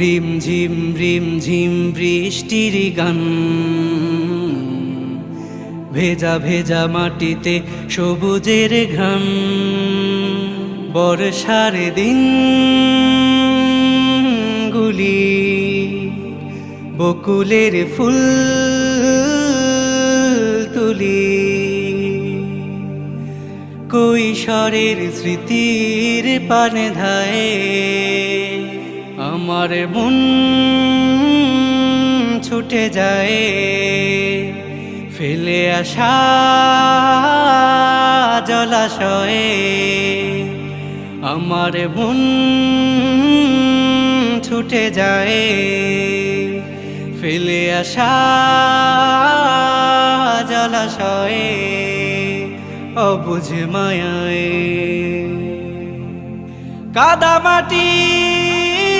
রিম ঝিম বৃষ্টির গান, ভেজা ভেজা মাটিতে সবুজের ঘ্রাণ। বর্ষার দিনগুলি বকুলের ফুল তুলি, কৈশোরের স্মৃতির পানে ধায়ে আমার মন ছুটে যায়। ফেলে আসা জলাশয়ে আমার মন ছুটে যায়। ফেলে আসা জলাশয়ে অবুঝ মায়ায় কাদা মাটি